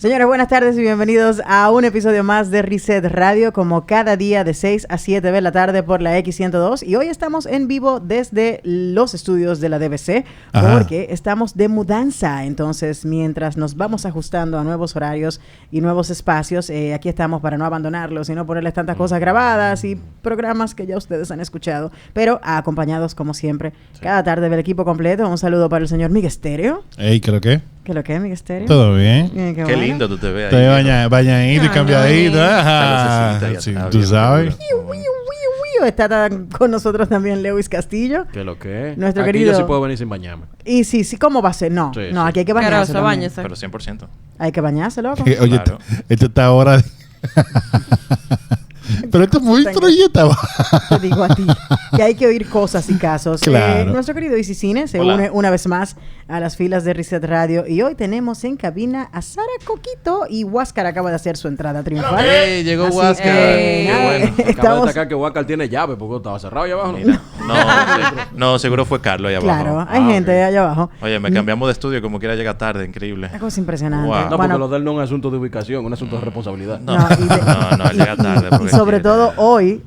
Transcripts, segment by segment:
Señores, buenas tardes y bienvenidos a un episodio más de Reset Radio, como cada día de 6 a 7 de la tarde por la X102. Y hoy estamos en vivo desde los estudios de la DBC, porque estamos de mudanza. Entonces, mientras nos vamos ajustando a nuevos horarios y nuevos espacios, aquí estamos para no abandonarlos y no ponerles tantas cosas grabadas y programas que ya ustedes han escuchado, pero acompañados, como siempre, cada tarde del equipo completo. Un saludo para el señor Miguel Estéreo. Ey, ¿qué lo qué? ¿Qué lo que, Miguel Estéreo? ¿Todo bien? Qué lindo tú te ves ahí. Te bañadito y cambiadito. Sí, tú sabes. Está con nosotros también Lewis Castillo. ¿Qué lo que? Nuestro aquí querido... yo sí puedo venir sin bañarme. Y sí, ¿cómo va a ser? No, sí. Aquí hay que bañarse. Pero bañese. Pero 100%. Hay que bañarse, loco. Oye, Claro. esto está ahora... Pero esto es muy troyeta. Te digo a ti que hay que oír cosas y casos. Claro. Nuestro querido Easy Cine se une una vez más a las filas de Reset Radio. Y hoy tenemos en cabina a Sara Coquito. Y Huáscar acaba de hacer su entrada triunfal. Llegó Así Huáscar. que, Qué bueno. Acaba de estamos... destacar que Huáscar tiene llave porque estaba cerrado allá abajo. Mira. No, seguro fue Carlos allá abajo. Claro, hay gente allá abajo. Oye, me cambiamos de estudio como quiera llega tarde, increíble. Una cosa impresionante. Wow. No, Bueno, porque lo de él no es un asunto de ubicación, un asunto de responsabilidad. No, él llega tarde. Y porque sobre quiere. todo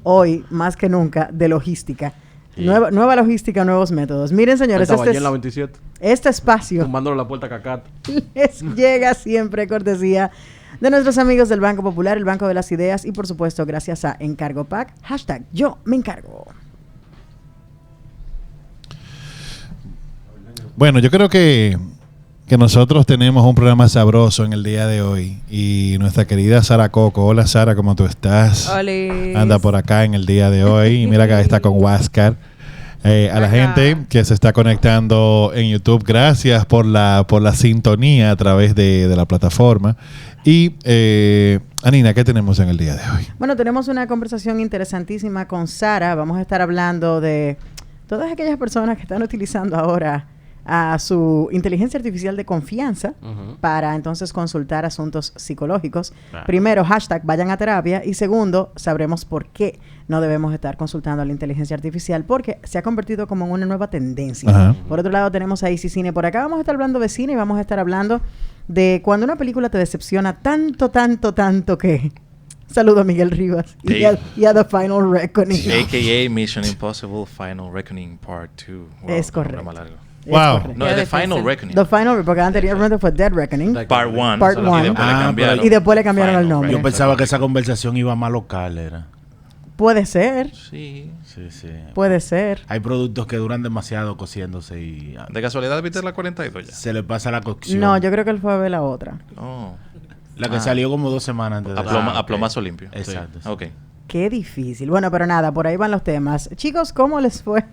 hoy, más que nunca, de logística. Sí. Nueva logística, nuevos métodos. Miren, Él señores, estaba allí en la 27, este espacio tumbándole la puerta a Cacata. les llega siempre cortesía de nuestros amigos del Banco Popular, el Banco de las Ideas y, por supuesto, gracias a Encargo Pack. # yo me encargo. Bueno, yo creo que nosotros tenemos un programa sabroso en el día de hoy. Y nuestra querida Sara Coco. Hola, Sara, ¿cómo tú estás? Hola. Anda por acá en el día de hoy. Y mira que está con Huáscar. A la gente que se está conectando en YouTube, gracias por la sintonía a través de la plataforma. Y, Anina, ¿qué tenemos en el día de hoy? Bueno, tenemos una conversación interesantísima con Sara. Vamos a estar hablando de todas aquellas personas que están utilizando ahora a su inteligencia artificial de confianza para entonces consultar asuntos psicológicos. Claro. Primero, # vayan a terapia. Y segundo, sabremos por qué no debemos estar consultando a la inteligencia artificial, porque se ha convertido como en una nueva tendencia. Ajá. Por otro lado, tenemos a Easy Cine. Por acá vamos a estar hablando de cine y vamos a estar hablando de cuando una película te decepciona tanto que... Saludo a Miguel Rivas Sí. y a The Final Reckoning. A.K.A. Mission Impossible Final Reckoning Part 2. Es correcto. Wow. Es correcto. No, es The Qué Final difícil. Reckoning. The Final, porque anteriormente fue Dead Reckoning. Part 1. Part Y one. después le cambiaron. Y después le cambiaron el nombre. Yo pensaba que esa conversación iba más local, era. Puede ser, Sí. Sí. puede ser. Hay productos que duran demasiado cociéndose y ¿De casualidad viste la 42 ya? se le pasa la cocción. No, yo creo que él fue a ver la otra. No. La que salió como 2 semanas antes de A plomazo limpio. Exacto. Sí. Ok. Qué difícil. Bueno, pero nada, por ahí van los temas. Chicos, ¿cómo les fue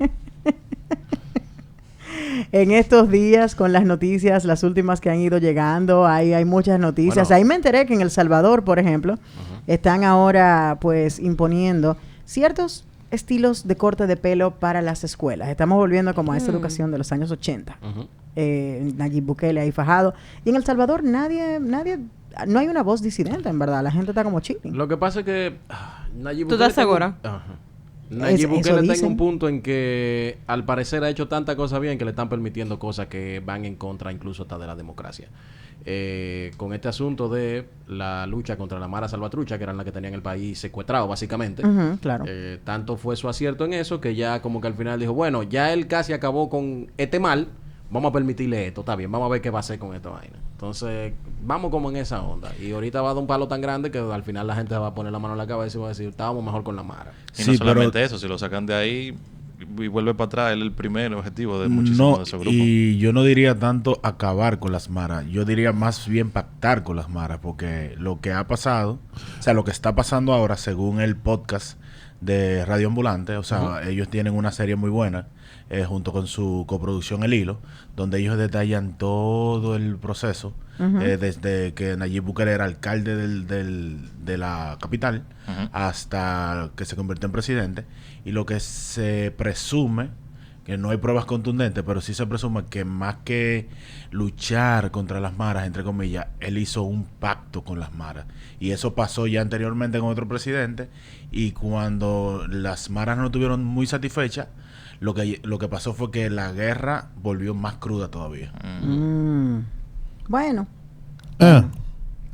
en estos días con las noticias, las últimas que han ido llegando? Hay muchas noticias. Bueno. Ahí me enteré que en El Salvador, por ejemplo, están ahora pues imponiendo ciertos estilos de corte de pelo para las escuelas. Estamos volviendo como a esa educación de los años 80. Nayib Bukele ahí fajado. Y en El Salvador nadie, no hay una voz disidente, en verdad. La gente está como chilling. Lo que pasa es que Nayib ¿Tú Bukele estás segura? Nayib Eso Bukele está en dicen. un punto en que al parecer ha hecho tanta cosa bien que le están permitiendo cosas que van en contra incluso hasta de la democracia. Con este asunto de la lucha contra la Mara Salvatrucha, que eran las que tenían el país secuestrado básicamente. Ujú, claro. Tanto fue su acierto en eso que ya como que al final dijo, bueno, ya él casi acabó con este mal, vamos a permitirle esto, está bien, vamos a ver qué va a hacer con esta vaina. Entonces, vamos como en esa onda. Y ahorita va a dar un palo tan grande que al final la gente va a poner la mano en la cabeza y va a decir, estábamos mejor con la Mara. Y Sí, no solamente pero- eso, si lo sacan de ahí y vuelve para atrás, él es el primer objetivo de muchísimos No, de esos grupos. y yo no diría tanto acabar con las maras. Yo diría más bien pactar con las maras, porque lo que ha pasado, o sea, lo que está pasando ahora, según el podcast de Radio Ambulante, o sea, ellos tienen una serie muy buena, junto con su coproducción El Hilo, donde ellos detallan todo el proceso, desde que Nayib Bukele era alcalde de la capital hasta que se convirtió en presidente, y lo que se presume, que no hay pruebas contundentes, pero sí se presume que más que luchar contra las maras, entre comillas, él hizo un pacto con las maras. Y eso pasó ya anteriormente con otro presidente, y cuando las maras no estuvieron muy satisfechas, lo que pasó fue que la guerra volvió más cruda todavía. Bueno.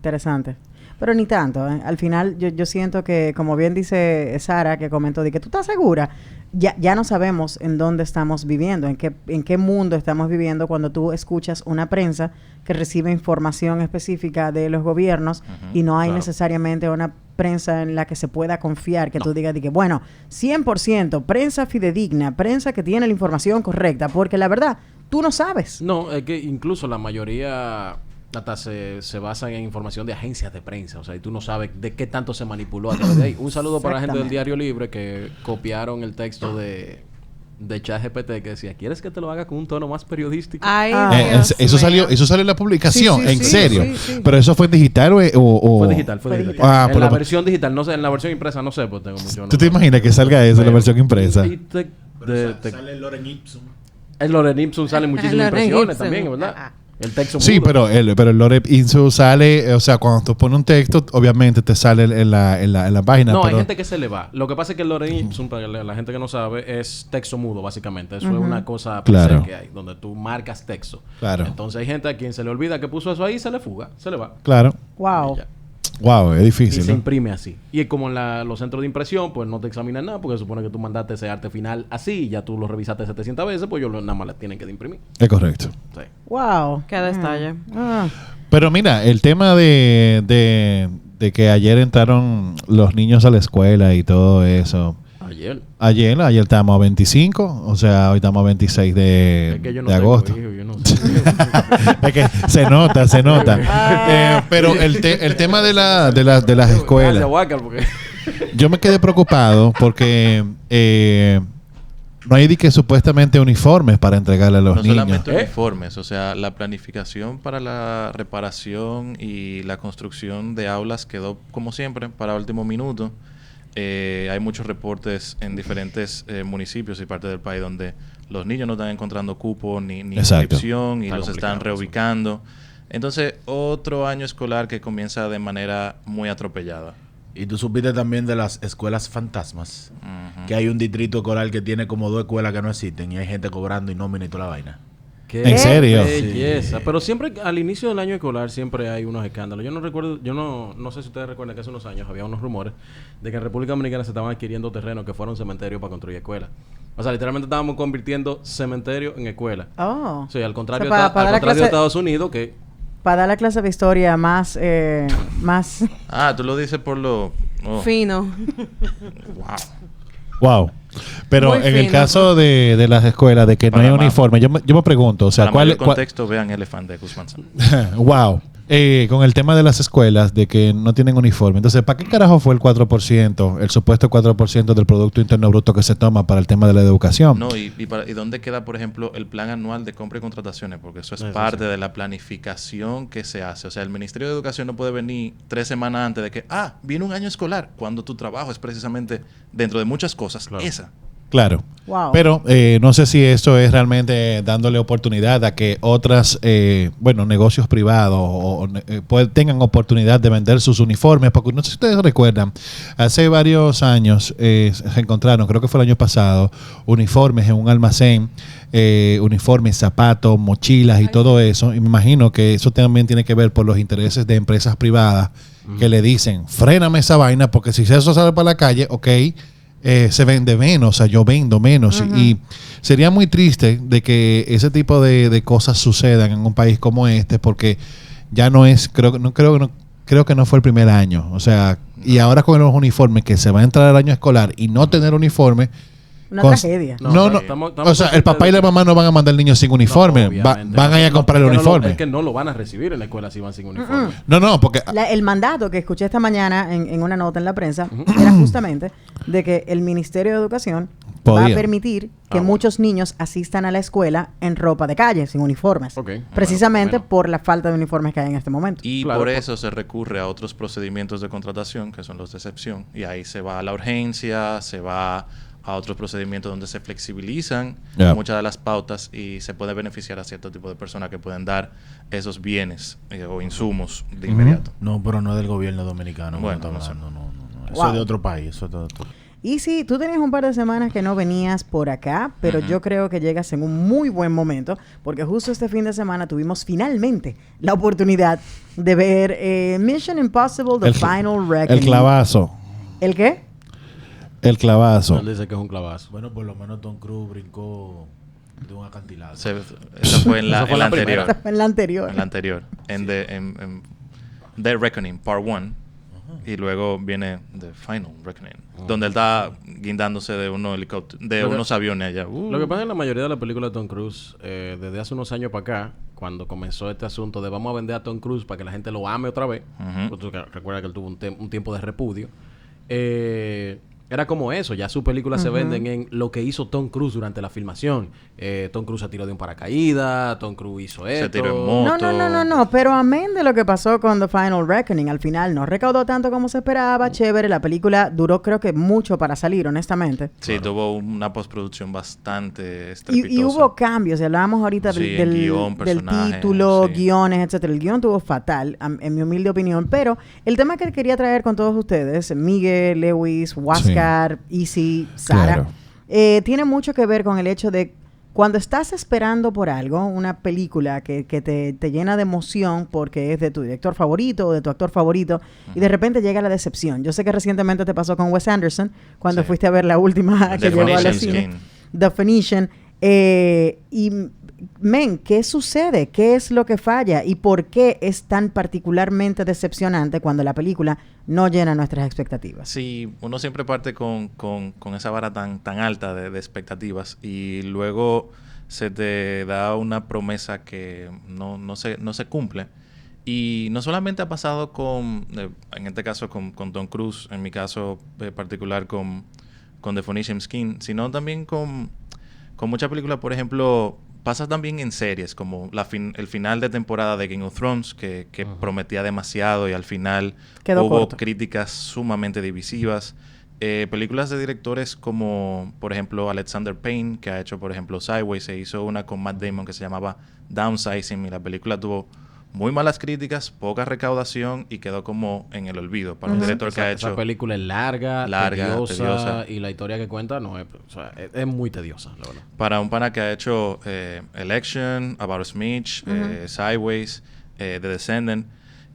Interesante. Pero ni tanto, ¿eh? Al final yo siento que, como bien dice Sara, que comentó, de que tú estás segura, ya no sabemos en dónde estamos viviendo, en qué mundo estamos viviendo cuando tú escuchas una prensa que recibe información específica de los gobiernos y no hay necesariamente una prensa en la que se pueda confiar, que tú digas de que, bueno, 100% prensa fidedigna, prensa que tiene la información correcta, porque la verdad, tú no sabes. No, es que incluso la mayoría hasta se basan en información de agencias de prensa. O sea, y tú no sabes de qué tanto se manipuló a través de ahí. Un saludo para la gente del Diario Libre que copiaron el texto de ChatGPT que decía, ¿quieres que te lo haga con un tono más periodístico? Ay, eso salió en la publicación, Sí, en serio. sí. Pero eso fue en digital o... Fue digital. Ah, En la versión digital, no sé, en la versión impresa no sé, pues tengo mucho... ¿Tú te imaginas que salga eso en la versión impresa? Y Sale el Loren Ipsum. El Lorem Ipsum sale muchísimas Lorem impresiones Ipsum. también, ¿verdad? El texto Sí, mudo. pero el Lorem Ipsum sale, o sea, cuando tú pones un texto, obviamente te sale en la página. No, pero... hay gente que se le va. Lo que pasa es que el Lorem Ipsum, para la gente que no sabe, es texto mudo, básicamente. Eso es una cosa Claro. que hay, donde tú marcas texto. Claro. Entonces hay gente a quien se le olvida que puso eso ahí, se le fuga, se le va. Claro. Wow. Y ya. Wow, es Y difícil, se ¿no? imprime así. Y es como en los centros de impresión, pues no te examinan nada, porque se supone que tú mandaste ese arte final así, y ya tú lo revisaste 700 veces, pues ellos nada más la tienen que de imprimir. Es correcto. Sí. Wow. Qué detalle. Pero mira, el tema de que ayer entraron los niños a la escuela y todo eso. Ayer. Ayer estábamos a 25, o sea, hoy estamos a 26 Es que yo no de tengo agosto. hijos, yo no sé. Es que se nota. Pero el tema de las Gracias, escuelas, Walker, porque... yo me quedé preocupado porque no hay que supuestamente uniformes para entregarle a los No niños. solamente uniformes, o sea, la planificación para la reparación y la construcción de aulas quedó, como siempre, para último minuto. Hay muchos reportes en diferentes municipios y partes del país donde los niños no están encontrando cupo ni Exacto. inscripción y Está los complicado están reubicando. Entonces, otro año escolar que comienza de manera muy atropellada. Y tú supiste también de las escuelas fantasmas. Ujú. Que hay un distrito escolar que tiene como 2 escuelas que no existen y hay gente cobrando y nómina y toda la vaina. Qué ¿En serio? belleza. Pero siempre, al inicio del año escolar, siempre hay unos escándalos. Yo no recuerdo, no sé si ustedes recuerdan que hace unos años había unos rumores de que en República Dominicana se estaban adquiriendo terrenos que fueron cementerios para construir escuelas. O sea, literalmente estábamos convirtiendo cementerio en escuela. Oh. Sí, al contrario, O sea, para al dar contrario de clase- Estados Unidos, que Para dar la clase de historia más... más Ah, tú lo dices por lo... oh, Fino. wow. Wow. Pero Muy en el fino. caso de las escuelas, de que no hay Para uniforme, yo me pregunto, o sea, Para ¿cuál mayor contexto, vean Elefante de Guzmán Sanz. Wow. Con el tema de las escuelas, de que no tienen uniforme. Entonces, ¿para qué carajo fue el 4%, el supuesto 4% del Producto Interno Bruto que se toma para el tema de la educación? No, y dónde queda, por ejemplo, el plan anual de compra y contrataciones, porque eso es parte de la planificación que se hace. O sea, el Ministerio de Educación no puede venir 3 semanas antes de que, viene un año escolar, cuando tu trabajo es precisamente, dentro de muchas cosas, esa. Claro. Wow. Pero no sé si eso es realmente dándole oportunidad a que otras, negocios privados tengan oportunidad de vender sus uniformes. Porque no sé si ustedes recuerdan, hace varios años se encontraron, creo que fue el año pasado, uniformes en un almacén, uniformes, zapatos, mochilas y todo eso. Y me imagino que eso también tiene que ver por los intereses de empresas privadas que le dicen, fréname esa vaina, porque si eso sale para la calle, se vende menos, o sea, yo vendo menos. Y sería muy triste de que ese tipo de cosas sucedan en un país como este, porque ya no es, creo que no fue el primer año. O sea, y ahora con los uniformes, que se va a entrar al año escolar y no tener uniforme. Una tragedia. No. estamos O sea, el papá y la mamá no van a mandar al niño sin uniforme. No, obviamente. Van a ir a comprar el Es que uniforme. es que no lo van a recibir en la escuela si van sin uniforme. No, porque... El mandato que escuché esta mañana en una nota en la prensa era justamente de que el Ministerio de Educación va a Podía. permitir que muchos niños asistan a la escuela en ropa de calle, sin uniformes. Ok. Precisamente Bueno. por la falta de uniformes que hay en este momento. Y Claro, por por- eso se recurre a otros procedimientos de contratación, que son los de excepción. Y ahí se va a la urgencia, se va a otros procedimientos donde se flexibilizan muchas de las pautas y se puede beneficiar a cierto tipo de personas que pueden dar esos bienes o insumos de inmediato. No, pero no es del gobierno dominicano. Bueno, Bueno, no sé. no. Eso Wow. es de otro país. Eso es de otro. Y sí, tú tenías un par de semanas que no venías por acá, pero yo creo que llegas en un muy buen momento, porque justo este fin de semana tuvimos finalmente la oportunidad de ver Mission Impossible The Final Reckoning. El clavazo. ¿El qué? El clavazo. Él dice que es un clavazo. Bueno, por lo menos Tom Cruise brincó de un acantilado. Esa fue en la, Esa fue en la la primera. anterior. En la anterior. En la anterior. En The Reckoning, Part 1. Y luego viene The Final Reckoning. Donde él está guindándose de unos helicópteros, de unos aviones allá. Lo que pasa en la mayoría de las películas de Tom Cruise, desde hace unos años para acá, cuando comenzó este asunto de vamos a vender a Tom Cruise para que la gente lo ame otra vez, porque tú recuerda que él tuvo un tiempo de repudio, era como eso, ya sus películas se venden en lo que hizo Tom Cruise durante la filmación. Tom Cruise se tiró de un paracaídas, Tom Cruise hizo esto. Se tiró en moto. No, pero amén de lo que pasó con The Final Reckoning, al final no recaudó tanto como se esperaba, chévere, la película duró creo que mucho para salir, honestamente. Sí, tuvo una postproducción bastante estrepitosa. Y hubo cambios, y hablábamos ahorita Sí, del guión, del personajes, título, sí. guiones, etcétera. El guión tuvo fatal, en mi humilde opinión, pero el tema que quería traer con todos ustedes, Miguel, Lewis, Huáscar, Easy, Sara, Claro. tiene mucho que ver con el hecho de cuando estás esperando por algo, una película que te llena de emoción porque es de tu director favorito o de tu actor favorito, y de repente llega la decepción. Yo sé que recientemente te pasó con Wes Anderson, cuando Sí. fuiste a ver la última que The llegó a la Phoenician cine. Skin. The Phoenician. ¿Qué sucede? ¿Qué es lo que falla? ¿Y por qué es tan particularmente decepcionante cuando la película no llena nuestras expectativas? Sí, uno siempre parte con esa vara tan alta de expectativas y luego se te da una promesa que no se cumple. Y no solamente ha pasado en este caso con Tom Cruise, en mi caso particular con The Phoenician Skin, sino también con muchas películas, por ejemplo, pasa también en series, como el final de temporada de Game of Thrones, que prometía demasiado y al final Quedó hubo corto. críticas sumamente divisivas. Películas de directores como, por ejemplo, Alexander Payne, que ha hecho, por ejemplo, Sideways, se hizo una con Matt Damon que se llamaba Downsizing, y la película tuvo muy malas críticas, poca recaudación y quedó como en el olvido para un director que ha hecho... Esa película es larga, tediosa, tediosa. y la historia que cuenta no es... O sea, es muy tediosa, la verdad. Para un pana que ha hecho Election, About Smith, Sideways, The Descendant.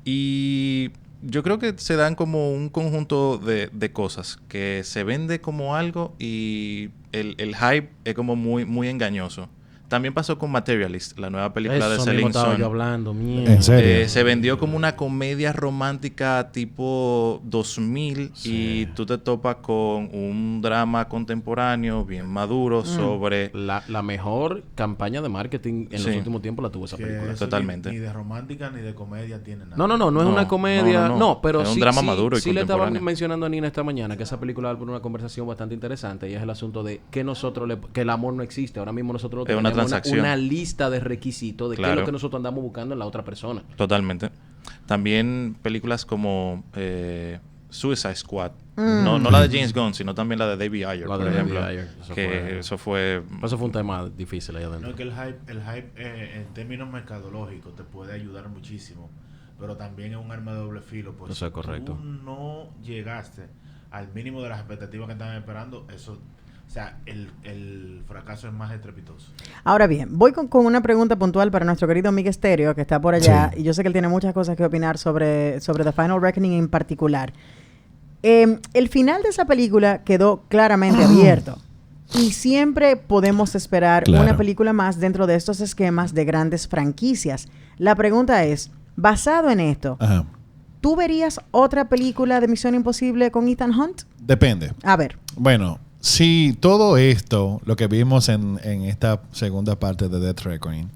Y yo creo que se dan como un conjunto de cosas que se vende como algo y el hype es como muy, muy engañoso. También pasó con Materialist, la nueva película de Eso Celine mismo estaba yo Song. hablando, mierda. ¿En serio? Se vendió como una comedia romántica tipo 2000 y tú te topas con un drama contemporáneo bien maduro sobre... La mejor campaña de marketing en Sí. los últimos tiempos la tuvo esa Que película. eso Totalmente. Ni de romántica ni de comedia tiene nada. No es No, una comedia. no. Pero Es un sí, drama sí, maduro y sí le estaba contemporáneo. mencionando a Nina esta mañana que esa película abre una conversación bastante interesante y es el asunto de que que el amor no existe. Ahora mismo nosotros Es una tenemos transacción. una lista de requisitos de qué es Claro. lo que nosotros andamos buscando en la otra persona. Totalmente. También películas como Suicide Squad. No la de James Gunn, sino también la de David Ayer, La por de ejemplo. David Ayer, Eso fue... Eso fue un tema difícil ahí No, adentro. es que el hype en términos mercadológicos te puede ayudar muchísimo, pero también es un arma de doble filo. Pues Eso es si correcto. tú no llegaste al mínimo de las expectativas que estaban esperando, eso, o sea, el fracaso es más estrepitoso. Ahora bien, voy con una pregunta puntual para nuestro querido Miguel Stereo, que está por allá, Sí. y yo sé que él tiene muchas cosas que opinar sobre The Final Reckoning en particular. El final de esa película quedó claramente abierto. Y siempre podemos esperar Claro. una película más dentro de estos esquemas de grandes franquicias. La pregunta es, basado en esto, Ajá. ¿tú verías otra película de Misión Imposible con Ethan Hunt? Depende. A ver. Bueno, si todo esto, lo que vimos en esta segunda parte de Death Reckoning,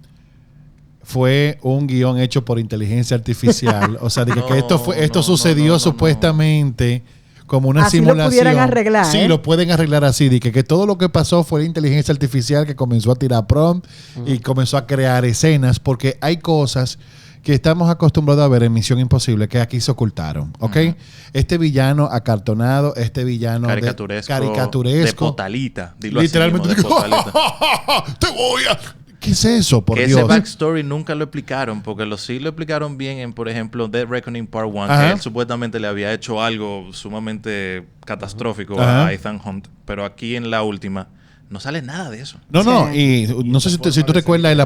fue un guión hecho por inteligencia artificial, o sea, de que esto sucedió no. supuestamente como una Así lo simulación. pudieran arreglar, Sí, ¿eh? lo pueden arreglar así, de que todo lo que pasó fue la inteligencia artificial que comenzó a tirar prompt y comenzó a crear escenas, porque hay cosas que estamos acostumbrados a ver en Misión Imposible que aquí se ocultaron, ¿ok? Este villano acartonado, este villano Caricaturesco. caricaturesco. De potalita. Dilo Literalmente así mismo, de potalita. te voy a... ¿Qué es eso? Por que Dios. ese backstory nunca lo explicaron, porque sí lo explicaron bien en, por ejemplo, Dead Reckoning Part 1, Ajá. que él supuestamente le había hecho algo sumamente catastrófico Ajá. a Ethan Hunt, pero aquí en la última no sale nada de eso. No, no, Sí. y no sé si tú recuerdas en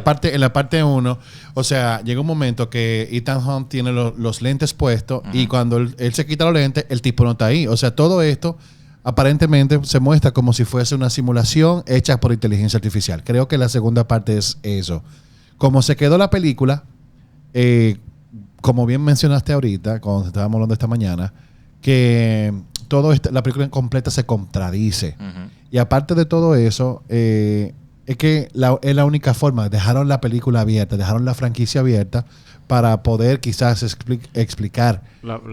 la parte 1, o sea, llega un momento que Ethan Hunt tiene los lentes puestos y cuando él se quita los lentes, el tipo no está ahí. O sea, todo esto aparentemente se muestra como si fuese una simulación hecha por inteligencia artificial. Creo que la segunda parte es eso. Como se quedó la película, como bien mencionaste ahorita, cuando estábamos hablando esta mañana, que la película completa se contradice. Ujú. Y aparte de todo eso, es que es la única forma. Dejaron la película abierta, dejaron la franquicia abierta para poder quizás explicar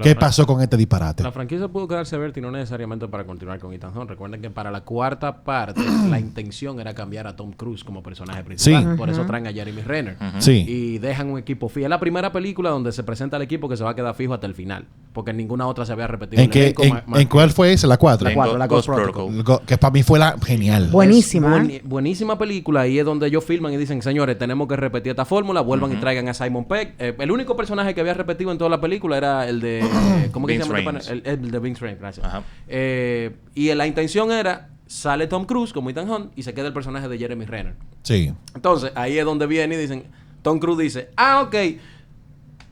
qué pasó con este disparate. La franquicia pudo quedarse abierta y no necesariamente para continuar con Ethan Hunt. Recuerden que para la cuarta parte la intención era cambiar a Tom Cruise como personaje principal. Sí. Por eso traen a Jeremy Renner. Sí. Y dejan un equipo fijo. Es la primera película donde se presenta el equipo que se va a quedar fijo hasta el final. Porque en ninguna otra se había repetido. ¿En, el qué, elenco en cuál fue esa? ¿La 4? La cuatro, la Ghost Que para mí fue la genial. Buenísima. Es buenísima película. Ahí es donde ellos filman y dicen, señores, tenemos que repetir esta fórmula. Vuelvan y traigan a Simon Pegg. El único personaje que había repetido en toda la película era el de... ¿Cómo que se Vince llama? Reigns. El de Vince Reigns, gracias. Ajá. Y la intención era, sale Tom Cruise como Ethan Hunt y se queda el personaje de Jeremy Renner. Sí. Entonces, ahí es donde viene y dicen, Tom Cruise dice, ok,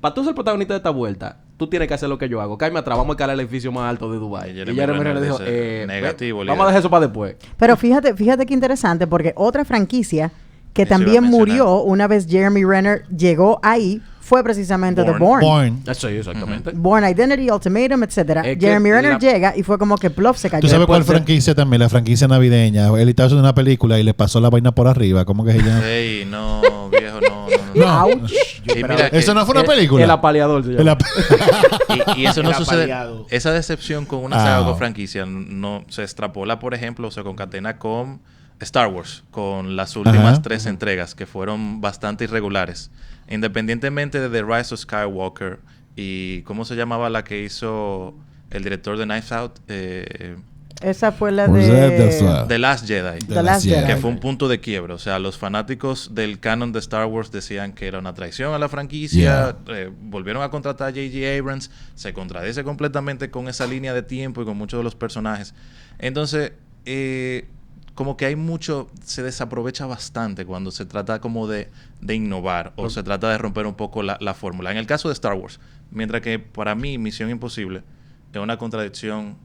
para tú ser el protagonista de esta vuelta, tú tienes que hacer lo que yo hago. Cállame atrás, vamos a escalar el edificio más alto de Dubai. Y Y Jeremy Jeremy Renner Renner dijo, dice, negativo, vamos a líder. dejar eso para después. Pero fíjate qué interesante, porque otra franquicia que Eso iba a también mencionar. murió una vez Jeremy Renner llegó ahí fue precisamente The Bourne. Bourne. Eso sí, exactamente. Bourne Identity, Ultimatum, etcétera. Es que Jeremy Renner la- llega y fue como que plop se cayó. ¿Tú sabes cuál Después de- franquicia también? La franquicia navideña. Él estaba haciendo una película y le pasó la vaina por arriba. ¿Cómo que se llama? Ey, no, viejo, no. Ouch. Y mira que- Eso no fue una película. El apaleador se llama. El ap- y eso no El sucede. apaleado. Esa decepción con una saga Ah. con franquicia no se extrapola, por ejemplo, se concatena con Star Wars, con las últimas Ajá. 3 entregas que fueron bastante irregulares. Independientemente de The Rise of Skywalker y ¿cómo se llamaba la que hizo el director de Knives Out? Esa fue la Pues, de The Last Jedi. The Last Jedi. Que fue un punto de quiebra. O sea, los fanáticos del canon de Star Wars decían que era una traición a la franquicia. Volvieron a contratar a J.J. Abrams. Se contradice completamente con esa línea de tiempo y con muchos de los personajes. Entonces, como que hay mucho... Se desaprovecha bastante cuando se trata como de innovar o se trata de romper un poco la fórmula. En el caso de Star Wars, mientras que para mí Misión Imposible es una contradicción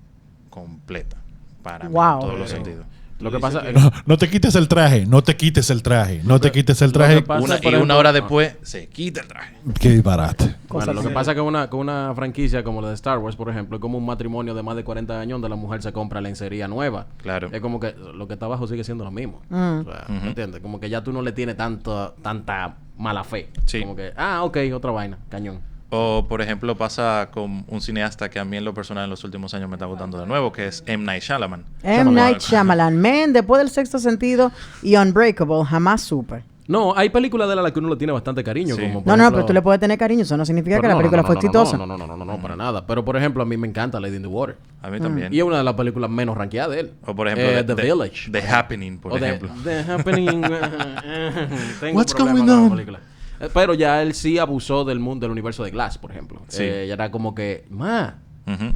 completa. Para mí, Wow. en todos los sentidos. Lo que pasa No te quites el traje. No te quites el traje. No te quites el Lo traje. que pasa, por Una ejemplo, hora después se quita el traje. Qué disparate. Bueno, lo que pasa es que con una franquicia como la de Star Wars, por ejemplo, es como un matrimonio de más de 40 años donde la mujer se compra lencería nueva. Claro. Es como que lo que está abajo sigue siendo lo mismo. Mm. O sea, ¿entiendes? Como que ya tú no le tienes tanta mala fe. Sí. Como que, ok, otra vaina, cañón. O, por ejemplo, pasa con un cineasta que a mí en lo personal en los últimos años me está gustando de nuevo, que es M. Night Shyamalan. M. Night Shyamalan. Man, después del Sexto Sentido y Unbreakable, jamás supe. No, hay películas de las que uno le tiene bastante cariño. Sí. Como por No, ejemplo- pero tú le puedes tener cariño. Eso no significa Pero que la no, película no, fue no, no, exitosa. No, para nada. Pero, por ejemplo, a mí me encanta Lady in the Water. A mí también. Y es una de las películas menos rankeadas de él. O, por ejemplo, The Village. The Happening, por O ejemplo. The Happening. Tengo What's problemas going con la on? película. Pero ya él sí abusó del universo de Glass, por ejemplo. Sí. Ya era como que, Ujú.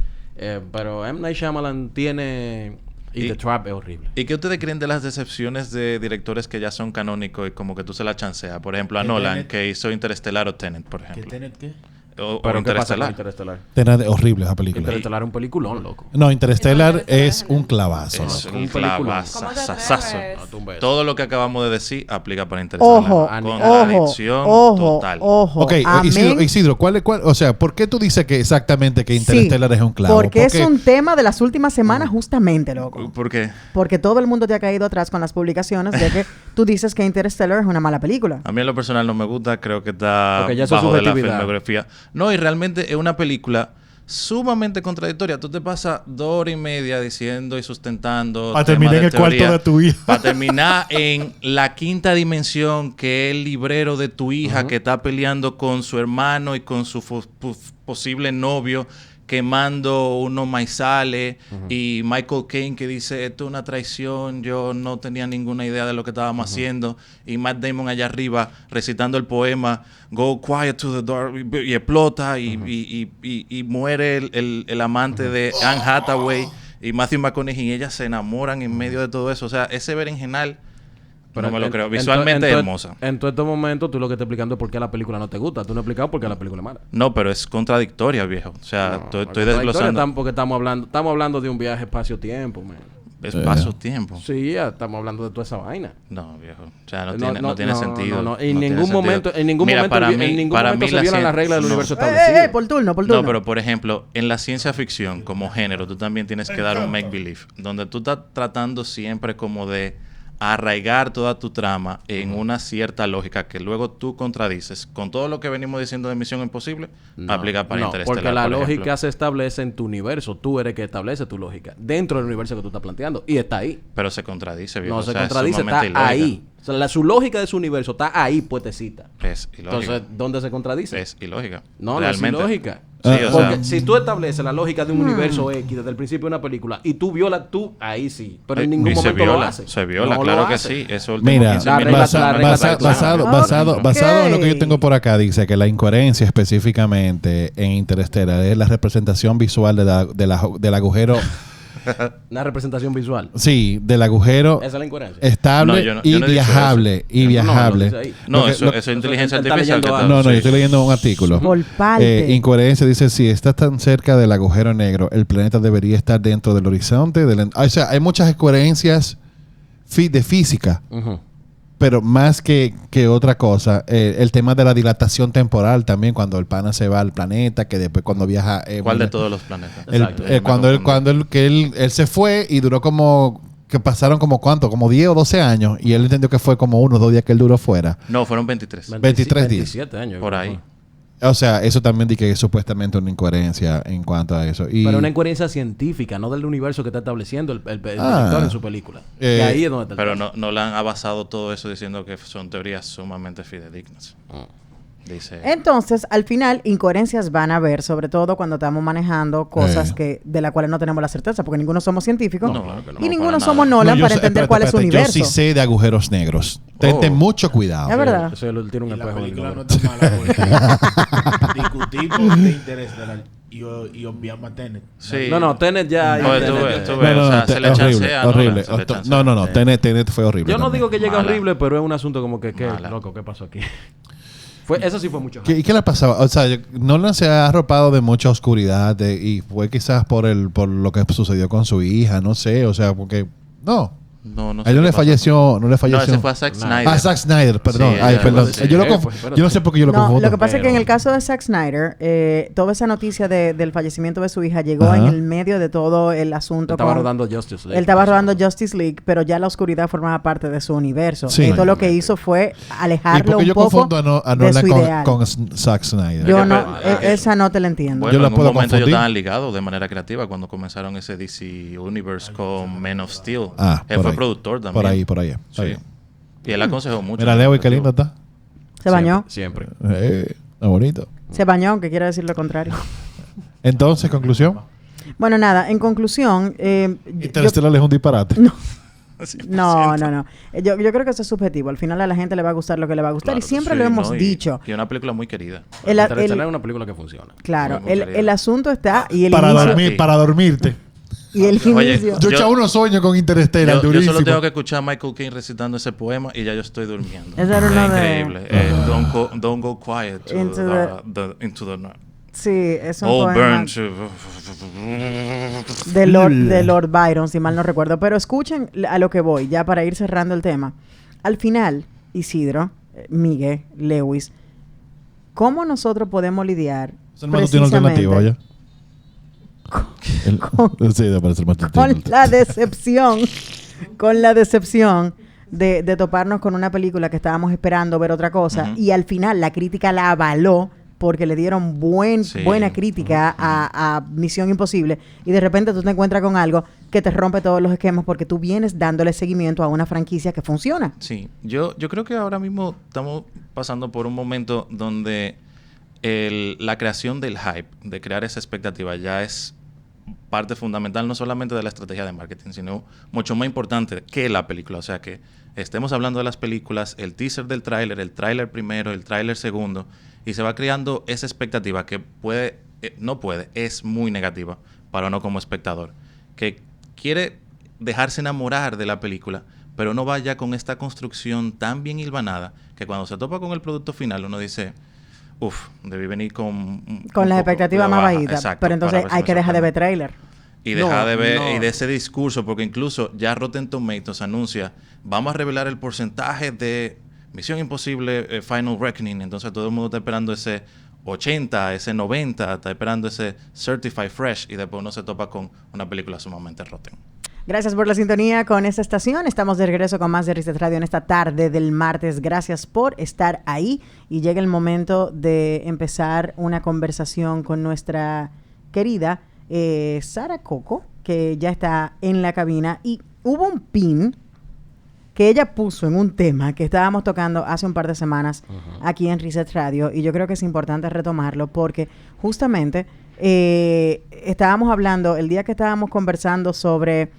pero M. Night Shyamalan tiene... Y Y- The Trap es horrible. ¿Y qué ustedes creen de las decepciones de directores que ya son canónicos y como que tú se la chanceas? Por ejemplo, a ¿Qué Nolan, Tenet? que hizo Interestelar o Tenet, por ejemplo. qué? O Pero ¿qué pasa con Interestelar. Interestelar? Era horrible esa película. Interestelar es un peliculón, loco. No, Interstellar es un clavazo. Es loco. un un peliculón. clavazazazo. No, tú un beso. Todo lo que acabamos de decir aplica para Interestelar. Ojo, Contradicción ojo, total. ojo. Ok, Amén. Isidro, o sea, ¿por qué tú dices que exactamente que Interstellar es un clavo? Porque es un tema de las últimas semanas justamente, loco. ¿Por qué? Porque todo el mundo te ha caído atrás con las publicaciones de que tú dices que Interstellar es una mala película. A mí en lo personal no me gusta, creo que está Porque ya eso es bajo de la subjetividad. filmografía. No, y realmente es una película sumamente contradictoria. Tú te pasas 2 horas y media diciendo y sustentando Para temas terminar en el cuarto teoría, de tu hija. para terminar en la quinta dimensión, que es el librero de tu hija que está peleando con su hermano y con su posible novio, quemando unos maizales y Michael Caine que dice esto es una traición, yo no tenía ninguna idea de lo que estábamos haciendo, y Matt Damon allá arriba recitando el poema Go quiet to the door y explota y muere el amante de Anne Hathaway y Matthew McConaughey y ellas se enamoran en medio de todo eso. O sea, ese berenjenal no me lo creo. Visualmente es hermosa. En todo este momento, tú lo que estás explicando es por qué la película no te gusta. Tú no has explicado por qué la película es mala. No, pero es contradictoria, viejo. O sea, estoy desglosando. Porque estamos hablando de un viaje espacio-tiempo, man. Espacio-tiempo. Sí, ya estamos hablando de toda esa vaina. No, viejo. O sea, no tiene sentido. No. En ningún momento se violan las reglas del universo establecido. Por turno. No, pero por ejemplo, en la ciencia ficción como género, tú también tienes que dar un make-believe, donde tú estás tratando siempre como de arraigar toda tu trama en una cierta lógica que luego tú contradices con todo lo que venimos diciendo de Misión Imposible, aplica para Interestelar. Porque la lógica se establece en tu universo. Tú eres que establece tu lógica dentro del universo que tú estás planteando. Y está ahí. Pero se contradice, viejo. No se contradice, está ahí. O sea, su lógica de su universo está ahí, puestecita. Es ilógica. Entonces, ¿dónde se contradice? Es ilógica. No es ilógica. Sí, porque si tú estableces la lógica de un universo X desde el principio de una película y tú violas ahí sí, pero en ningún momento lo haces. Se viola, claro que sí. Eso mira, basado en lo que yo tengo por acá, dice que la incoherencia específicamente en Interestelar es la representación visual del agujero. Una representación visual. Sí, del agujero. Esa es la incoherencia. Estable y viajable. No, eso es inteligencia artificial. No, yo estoy leyendo un artículo. Por parte. Incoherencia dice, si estás tan cerca del agujero negro, el planeta debería estar dentro del horizonte. O sea, hay muchas incoherencias de física. Pero más que otra cosa, el tema de la dilatación temporal también, cuando el pana se va al planeta, que después cuando viaja... ¿Cuál de todos los planetas? Cuando él se fue y duró como... Que pasaron como ¿cuánto? Como 10 o 12 años. Y él entendió que fue como 1 o 2 días que él duró fuera. No, fueron 23. 23 días. 27 años. Por ahí. O sea, eso también di que es supuestamente una incoherencia en cuanto a eso. Pero una incoherencia científica, no del universo que está estableciendo el director en su película. Y ahí es donde está. Pero no le han basado todo eso diciendo que son teorías sumamente fidedignas. Dice. Entonces, al final, incoherencias van a haber, sobre todo cuando estamos manejando cosas de las cuales no tenemos la certeza, porque ninguno somos científicos y ninguno somos Nolan para entender cuál es su universo. Yo sí sé de agujeros negros. Ten mucho cuidado. Es verdad. Eso él tiene un espejo. La película no está mala porque discutimos de Interestelar y obviamos a Tenet. Sí. No, Tenet ya... se le chancea. Horrible. No. Tenet fue horrible. Yo no digo que llegue horrible, pero es un asunto como que, loco, ¿qué pasó aquí? Eso sí fue mucho. ¿Y qué le pasaba? O sea, Nolan se ha arropado de mucha oscuridad y fue quizás por lo que sucedió con su hija, no sé, o sea, porque no a él no le falleció. No, ese fue a Zack Snyder. Ah, Zack Snyder, perdón. Sí, perdón. Yo no sé por qué yo lo confundo. Lo que pasa es que en el caso de Zack Snyder, toda esa noticia del fallecimiento de su hija llegó en el medio de todo el asunto. Estaba rodando Justice League. Él estaba rodando Justice League, pero ya la oscuridad formaba parte de su universo. Sí. Todo lo que hizo fue alejarlo un poco confundo a de su Nolan ideal. con Zack Snyder. Yo no, esa no te la entiendo. Bueno, yo en un momento confundir. ellos estaban ligados de manera creativa cuando comenzaron ese DC Universe con Man of Steel. Él fue productor también. Por ahí. Sí. Y él aconsejó mucho. Mira, Leo, y qué lindo está. ¿Se bañó? Siempre. Está bonito. Se bañó, aunque quiere decir lo contrario. Entonces, conclusión. Bueno, nada, en conclusión... Interestelar es un disparate. No. Yo creo que eso es subjetivo. Al final a la gente le va a gustar lo que le va a gustar. Claro, y siempre lo hemos dicho. Y una película muy querida. Interestelar es una película que funciona. Claro, el asunto está... y el Para dormirte. Y el inicio... Yo echaba unos sueños con Interstellar, yo durísimo. solo tengo que escuchar a Michael Caine recitando ese poema y ya yo estoy durmiendo. Eso era uno de... Increíble. Don't go quiet into the night. Sí, es un All poema burn to... de Lord Byron, si mal no recuerdo. Pero escuchen a lo que voy, ya para ir cerrando el tema. Al final, Isidro, Miguel, Lewis, ¿cómo nosotros podemos lidiar precisamente con la decepción de toparnos con una película que estábamos esperando ver otra cosa y al final la crítica la avaló porque le dieron buena crítica a Misión Imposible y de repente tú te encuentras con algo que te rompe todos los esquemas porque tú vienes dándole seguimiento a una franquicia que funciona? Sí, yo creo que ahora mismo estamos pasando por un momento donde la creación del hype, de crear esa expectativa, ya es parte fundamental no solamente de la estrategia de marketing, sino mucho más importante que la película. O sea, que estemos hablando de las películas, el teaser del tráiler, el tráiler primero, el tráiler segundo, y se va creando esa expectativa que es muy negativa para uno como espectador, que quiere dejarse enamorar de la película, pero no vaya con esta construcción tan bien hilvanada que cuando se topa con el producto final uno dice, debí venir con las expectativas más bajitas. Exacto, pero entonces hay que dejar de ver tráiler. Y dejar de ver y de ese discurso, porque incluso ya Rotten Tomatoes anuncia, vamos a revelar el porcentaje de Misión Imposible Final Reckoning. Entonces todo el mundo está esperando ese 80, ese 90, está esperando ese Certified Fresh, y después uno se topa con una película sumamente rotten. Gracias por la sintonía con esta estación. Estamos de regreso con más de Reset Radio en esta tarde del martes. Gracias por estar ahí. Y llega el momento de empezar una conversación con nuestra querida Sara Coco, que ya está en la cabina. Y hubo un pin que ella puso en un tema que estábamos tocando hace un par de semanas aquí en Reset Radio. Y yo creo que es importante retomarlo porque justamente estábamos hablando, el día que estábamos conversando sobre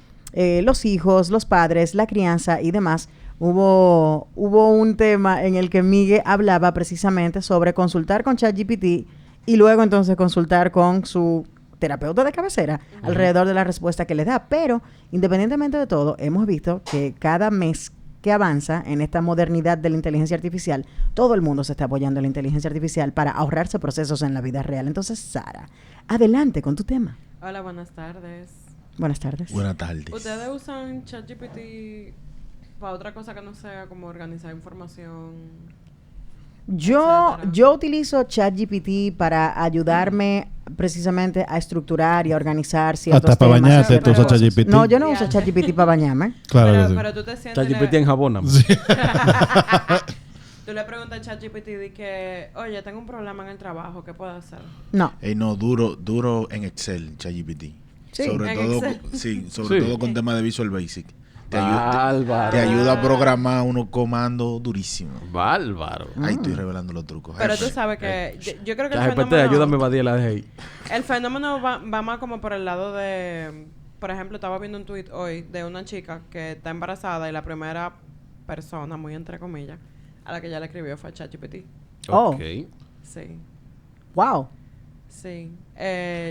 los hijos, los padres, la crianza y demás, hubo un tema en el que Miguel hablaba precisamente sobre consultar con ChatGPT y luego entonces consultar con su terapeuta de cabecera alrededor de la respuesta que le da. Pero independientemente de todo, hemos visto que cada mes que avanza en esta modernidad de la inteligencia artificial, todo el mundo se está apoyando en la inteligencia artificial para ahorrarse procesos en la vida real. Entonces, Sara, adelante con tu tema. Hola, buenas tardes. Buenas tardes. Buenas tardes. ¿Ustedes usan ChatGPT para otra cosa que no sea como organizar información? Yo utilizo ChatGPT para ayudarme precisamente a estructurar y a organizar ciertos hasta para temas. bañarte tú usas ChatGPT. No, yo no uso ChatGPT para bañarme. Claro que sí. Pero tú te sientes... ChatGPT en jabón. Tú le preguntas a ChatGPT de que, oye, tengo un problema en el trabajo, ¿qué puedo hacer? No. No, duro en Excel, ChatGPT. Sí, sobre todo con temas de Visual Basic. Te Bárbaro. ayuda a programar unos comandos durísimos. Bárbaro. Ahí estoy revelando los trucos. Pero tú sabes que... Yo creo que el ChatGPT, fenómeno... ayúdame a evadir la de ahí. El fenómeno va más como por el lado de... Por ejemplo, estaba viendo un tweet hoy de una chica que está embarazada y la primera persona, muy entre comillas, a la que ella le escribió fue ChatGPT. Oh. Ok. Sí. Wow. Sí.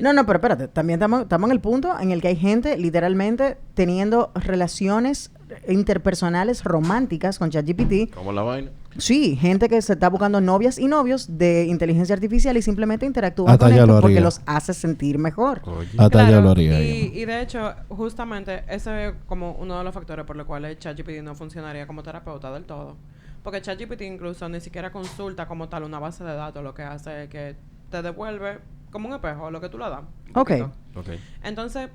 No, pero espérate. También estamos en el punto en el que hay gente literalmente teniendo relaciones interpersonales románticas con ChatGPT. ¿Cómo la vaina? Sí, gente que se está buscando novias y novios de inteligencia artificial y simplemente interactúan Hasta con ya esto lo porque haría. los hace sentir mejor. Oye. Hasta yo lo haría. y de hecho, justamente ese es como uno de los factores por los cuales ChatGPT no funcionaría como terapeuta del todo. Porque ChatGPT incluso ni siquiera consulta como tal una base de datos. Lo que hace es que te devuelve como un espejo lo que tú le das. Ok. Entonces,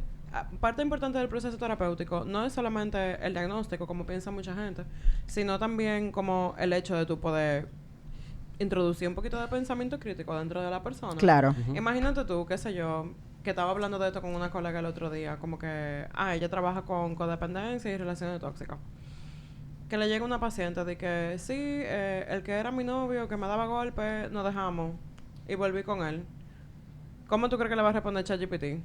parte importante del proceso terapéutico no es solamente el diagnóstico, como piensa mucha gente, sino también como el hecho de tú poder introducir un poquito de pensamiento crítico dentro de la persona. Claro. Imagínate tú, qué sé yo, que estaba hablando de esto con una colega el otro día, como que, ella trabaja con codependencia y relaciones tóxicas. Que le llega una paciente de que, sí, el que era mi novio, que me daba golpes, nos dejamos y volví con él. ¿Cómo tú crees que le va a responder ChatGPT?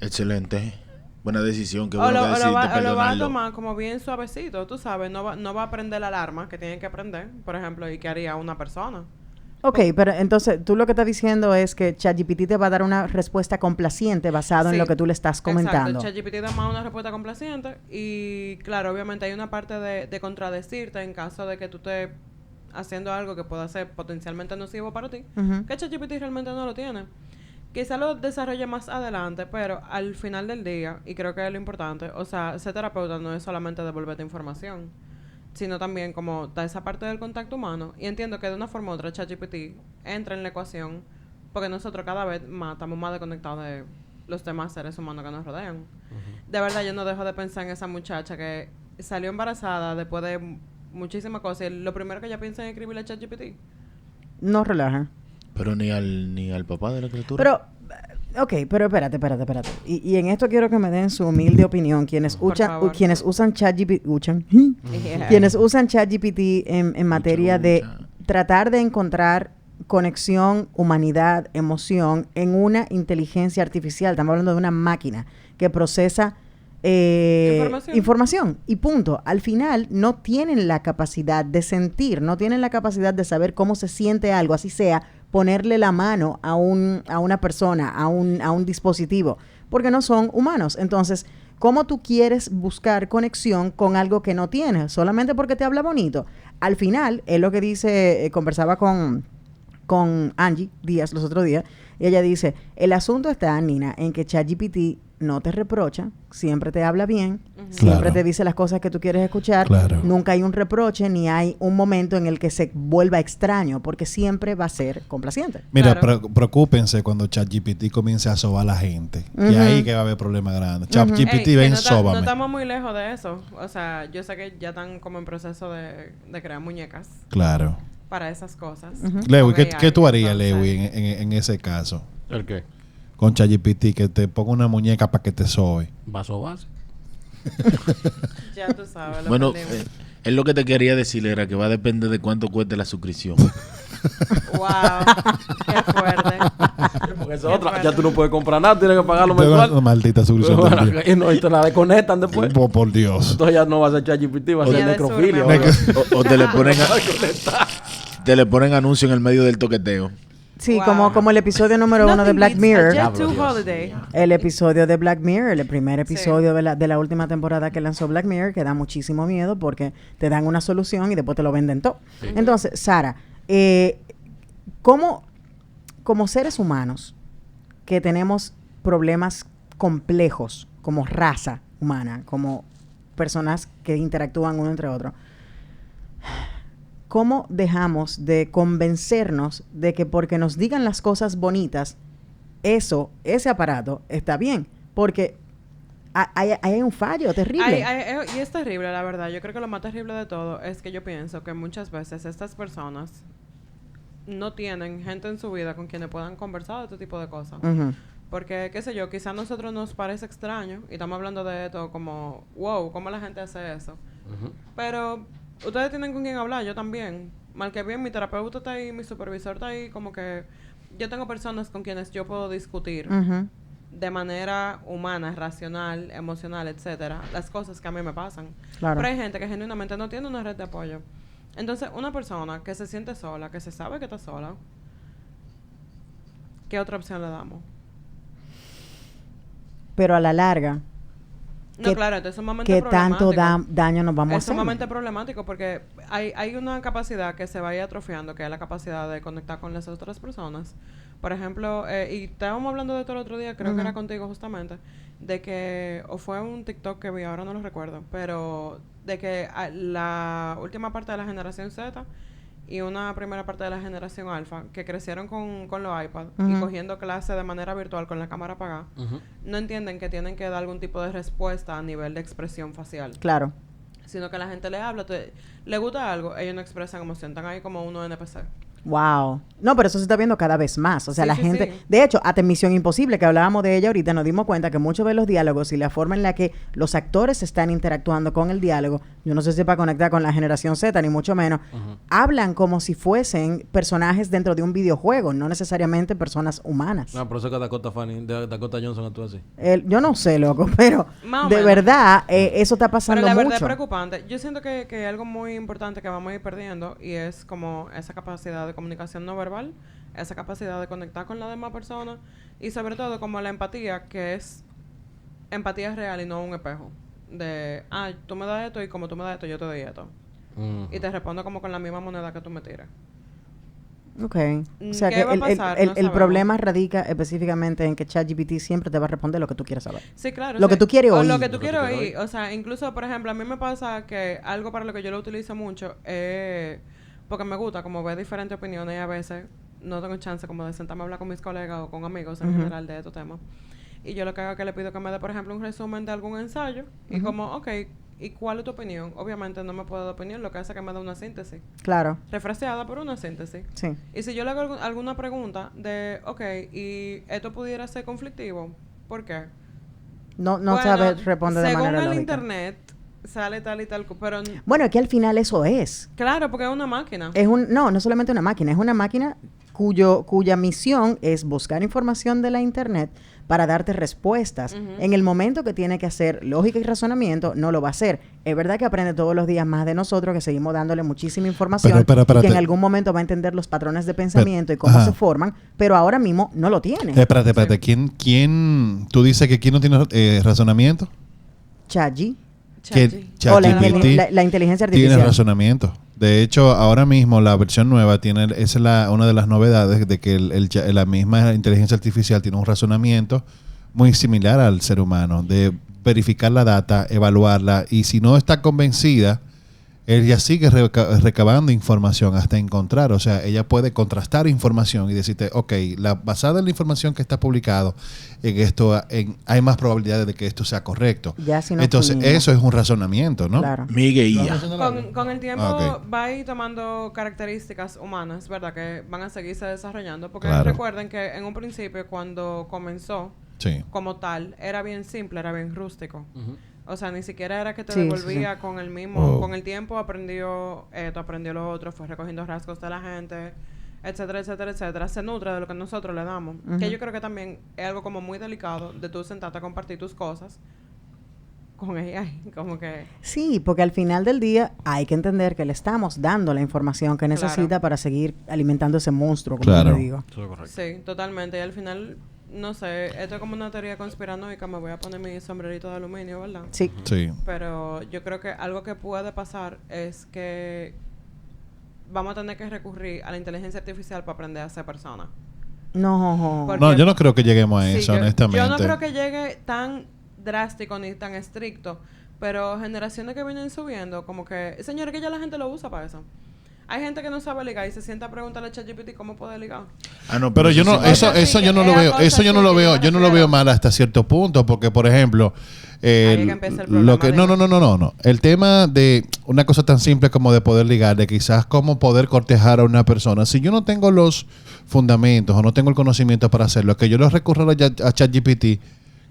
Excelente. Buena decisión. Qué O bueno lo que decidiste va a perdonarlo. tomar como bien suavecito, tú sabes. No va a prender la alarma que tienen que prender, por ejemplo, y que haría una persona. Ok, pero entonces tú lo que estás diciendo es que ChatGPT te va a dar una respuesta complaciente basado en Sí, lo que tú le estás comentando. Exacto. ChatGPT da más una respuesta complaciente y, claro, obviamente hay una parte de contradecirte en caso de que tú estés haciendo algo que pueda ser potencialmente nocivo para ti, Ujú. que ChatGPT realmente no lo tiene. Quizá lo desarrolle más adelante, pero al final del día, y creo que es lo importante, o sea, ser terapeuta no es solamente devolverte información, sino también como da esa parte del contacto humano. Y entiendo que de una forma u otra ChatGPT entra en la ecuación, porque nosotros cada vez más estamos más desconectados de los demás seres humanos que nos rodean. De verdad, yo no dejo de pensar en esa muchacha que salió embarazada después de muchísimas cosas, y lo primero que ella piensa es escribirle a ChatGPT. No relaja. Pero ni al papá de la criatura. Pero, ok, pero espérate. Y en esto quiero que me den su humilde opinión. Quienes Por favor. quienes usan ChatGPT, quienes usan ChatGPT en materia de tratar de encontrar conexión, humanidad, emoción en una inteligencia artificial. Estamos hablando de una máquina que procesa información y punto. Al final no tienen la capacidad de sentir, no tienen la capacidad de saber cómo se siente algo, así sea ponerle la mano a una persona, a un dispositivo, porque no son humanos. Entonces, ¿cómo tú quieres buscar conexión con algo que no tienes? Solamente porque te habla bonito. Al final, es lo que dice, conversaba con Angie Díaz los otros días, y ella dice, el asunto está, Nina, en que ChatGPT no te reprocha, siempre te habla bien, siempre Claro. te dice las cosas que tú quieres escuchar, Claro. nunca hay un reproche, ni hay un momento en el que se vuelva extraño, porque siempre va a ser complaciente. Mira, Claro. preocúpense cuando ChatGPT comience a sobar a la gente. Y Ujú. ahí que va a haber problemas grandes. ChatGPT, Ey, que ven, no sóbame. estamos muy lejos de eso. O sea, yo sé que ya están como en proceso de crear muñecas Claro. para esas cosas. Lewy, Con ¿qué AI, tú harías, entonces, Lewy, en ese caso? ¿El qué? Con ChatGPT, que te ponga una muñeca para que te sobe. ¿Vaso base? Ya tú sabes. Lo Bueno, aprendimos. él lo que te quería decir era que va a depender de cuánto cueste la suscripción. Wow, qué fuerte. Porque esa Qué otra, fuerte. ya tú no puedes comprar nada, tienes que pagarlo Tengo una mensual. maldita suscripción Bueno, del día. y no, y te la desconectan después. Por Dios. Entonces ya no va a ser ChatGPT, va a Ni ser de necrofilia. sur, mi amor. O te le ponen te le ponen anuncio en el medio del toqueteo. Sí, Wow. como el episodio número 1 de Nothing Black beats Mirror. a Jet Diablo, to Dios. Holiday. El episodio de Black Mirror, el primer Sí. episodio de la última temporada que lanzó Black Mirror, que da muchísimo miedo porque te dan una solución y después te lo venden todo. Entonces, Sara, ¿cómo, como seres humanos que tenemos problemas complejos como raza humana, como personas que interactúan uno entre otro, ¿cómo dejamos de convencernos de que porque nos digan las cosas bonitas, ese aparato está bien? Porque hay un fallo terrible. Y es terrible, la verdad. Yo creo que lo más terrible de todo es que yo pienso que muchas veces estas personas no tienen gente en su vida con quienes puedan conversar de este tipo de cosas. Ujú. Porque, qué sé yo, quizás a nosotros nos parece extraño y estamos hablando de esto como, wow, ¿cómo la gente hace eso? Pero ustedes tienen con quién hablar, yo también. Mal que bien, mi terapeuta está ahí, mi supervisor está ahí, como que yo tengo personas con quienes yo puedo discutir Ujú. de manera humana, racional, emocional, etcétera, las cosas que a mí me pasan. Claro. Pero hay gente que genuinamente no tiene una red de apoyo. Entonces, una persona que se siente sola, que se sabe que está sola, ¿qué otra opción le damos? Pero a la larga, No, ¿Qué- claro, entonces es sumamente ¿qué tanto problemático. daño nos vamos a Es hacer? sumamente problemático porque hay una capacidad que se va a ir atrofiando, que es la capacidad de conectar con las otras personas. Por ejemplo, y estábamos hablando de esto el otro día, creo que era contigo justamente, de que, o fue un TikTok que vi, ahora no lo recuerdo, pero de que la última parte de la generación Z y una primera parte de la generación Alfa, que crecieron con los iPads y cogiendo clases de manera virtual con la cámara apagada, no entienden que tienen que dar algún tipo de respuesta a nivel de expresión facial. Claro. Sino que la gente le habla, le gusta algo, ellos no expresan emoción, están ahí como uno NPC. Wow. No, pero eso se está viendo cada vez más. O sea, Sí, la sí, gente... sí. De hecho, hasta en Misión Imposible, que hablábamos de ella ahorita, nos dimos cuenta que muchos de los diálogos y la forma en la que los actores están interactuando con el diálogo, yo no sé si para conectar con la generación Z, ni mucho menos, hablan como si fuesen personajes dentro de un videojuego, no necesariamente personas humanas. No, por eso que Dakota Johnson actúa así. Yo no sé, loco, pero Más o de menos. verdad, eso está Pero pasando la verdad mucho. es preocupante. Yo siento que hay algo muy importante que vamos a ir perdiendo y es como esa capacidad de comunicación no verbal, esa capacidad de conectar con la demás persona y sobre todo como la empatía, que es empatía real y no un espejo. De, tú me das esto y como tú me das esto, yo te doy esto. Y te respondo como con la misma moneda que tú me tiras. Ok. O sea ¿Qué que va a el pasar? No el sabemos. problema radica específicamente en que ChatGPT siempre te va a responder lo que tú quieres saber. Sí, claro. Lo que tú quieres o oír. Lo que tú Lo que quieres tú quieres oír. O sea, incluso, por ejemplo, a mí me pasa que algo para lo que yo lo utilizo mucho es porque me gusta como ver diferentes opiniones y a veces no tengo chance como de sentarme a hablar con mis colegas o con amigos en general de estos temas. Y yo lo que hago es que le pido que me dé, por ejemplo, un resumen de algún ensayo y como, ok, ¿y cuál es tu opinión? Obviamente no me puedo dar opinión, lo que hace es que me dé una síntesis. Claro. Refraseada por una síntesis. Sí. Y si yo le hago alguna pregunta de, ok, ¿y esto pudiera ser conflictivo? ¿Por qué? No Bueno, sabes responder de manera según el lógica. internet sale tal y tal, pero Bueno, es que al final eso es. claro, porque es una máquina. No solamente una máquina, es una máquina cuya misión es buscar información de la internet para darte respuestas. En el momento que tiene que hacer lógica y razonamiento, no lo va a hacer. Es verdad que aprende todos los días más de nosotros, que seguimos dándole muchísima información, y que en algún momento va a entender los patrones de pensamiento y cómo se forman, pero ahora mismo no lo tiene. Espérate. ¿Quién? ¿Tú dices que quién no tiene razonamiento? ChatGPT. O la inteligencia artificial. Tiene razonamiento. De hecho, ahora mismo la versión nueva tiene, es una de las novedades de que la misma inteligencia artificial tiene un razonamiento muy similar al ser humano, de verificar la data, evaluarla, y si no está convencida, ella sigue recabando información hasta encontrar. O sea, ella puede contrastar información y decirte, ok, basada en la información que está publicado, en esto hay más probabilidades de que esto sea correcto. Entonces, eso es un razonamiento, ¿no? Claro. Miguel, Con el tiempo va a ir tomando características humanas, ¿verdad? Que van a seguirse desarrollando. Porque recuerden que en un principio, cuando comenzó como tal, era bien simple, era bien rústico. O sea, ni siquiera era que te devolvía con el mismo... Con el tiempo aprendió esto, aprendió lo otro, fue recogiendo rasgos de la gente, etcétera, etcétera, etcétera. Se nutre de lo que nosotros le damos. Que yo creo que también es algo como muy delicado de tú sentarte a compartir tus cosas con AI. Como que... Sí, porque al final del día hay que entender que le estamos dando la información que necesita para seguir alimentando ese monstruo, como yo digo. Sí, totalmente. Y al final... No sé, esto es como una teoría conspiranoica. Me voy a poner mi sombrerito de aluminio, ¿verdad? Sí. Pero yo creo que algo que puede pasar es que vamos a tener que recurrir a la inteligencia artificial para aprender a ser persona. No, yo no creo que lleguemos a eso, honestamente. Yo no creo que llegue tan drástico ni tan estricto. Pero generaciones que vienen subiendo, como que... Señores, que ya la gente lo usa para eso. Hay gente que no sabe ligar y se sienta a preguntarle a ChatGPT cómo puede ligar. No, pero yo no, eso yo no lo veo, yo no lo veo mal hasta cierto punto, porque por ejemplo, no. El tema de una cosa tan simple como de poder ligar, de quizás cómo poder cortejar a una persona. Si yo no tengo los fundamentos o no tengo el conocimiento para hacerlo, que yo lo recurra a ChatGPT,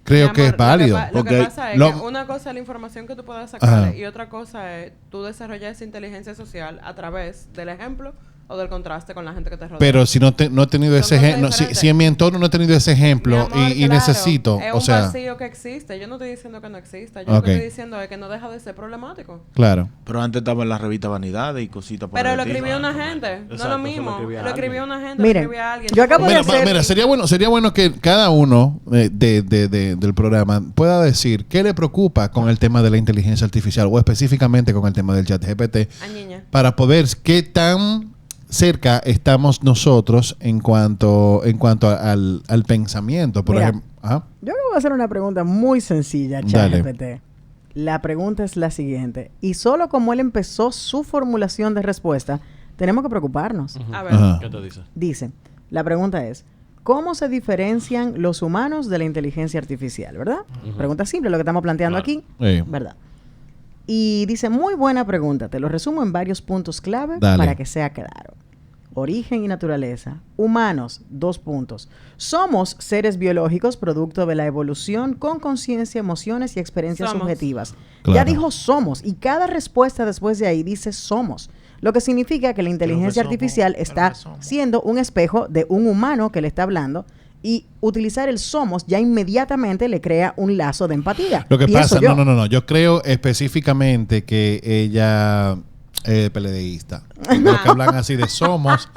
creo que es válido. Lo que pasa es que una cosa es la información que tú puedas sacar y otra cosa es tú desarrollar esa inteligencia social a través del ejemplo o del contraste con la gente que te rodea. Pero si no he tenido ese ejemplo, si en mi entorno no he tenido ese ejemplo y necesito, es o sea... un vacío que existe. Yo no estoy diciendo que no exista. Yo lo que estoy diciendo es que no deja de ser problemático. Claro. Pero antes estaba en la revista Vanidades y cositas por Pero lo escribió una gente. No es lo mismo. Lo escribió una gente. Miren, lo escribió alguien. Yo acabo de hacer... Mira, sería bueno que cada uno del programa pueda decir qué le preocupa con el tema de la inteligencia artificial o específicamente con el tema del ChatGPT para poder qué tan cerca estamos nosotros en cuanto al pensamiento, por ejemplo. Yo voy a hacer una pregunta muy sencilla, ChatGPT. La pregunta es la siguiente. Y solo como él empezó su formulación de respuesta, tenemos que preocuparnos. A ver, ¿qué te dice? Dice, la pregunta es, ¿cómo se diferencian los humanos de la inteligencia artificial? ¿Verdad? Pregunta simple, lo que estamos planteando aquí. ¿Verdad? Y dice, muy buena pregunta. Te lo resumo en varios puntos clave para que sea claro. Origen y naturaleza. Humanos, 2 puntos. Somos seres biológicos producto de la evolución con conciencia, emociones y experiencias subjetivas. Claro. Ya dijo somos y cada respuesta después de ahí dice somos. Lo que significa que la inteligencia artificial está siendo un espejo de un humano que le está hablando y utilizar el somos ya inmediatamente le crea un lazo de empatía. Lo que pasa, no. Yo creo específicamente que ella es PLDista. Los que hablan así de somos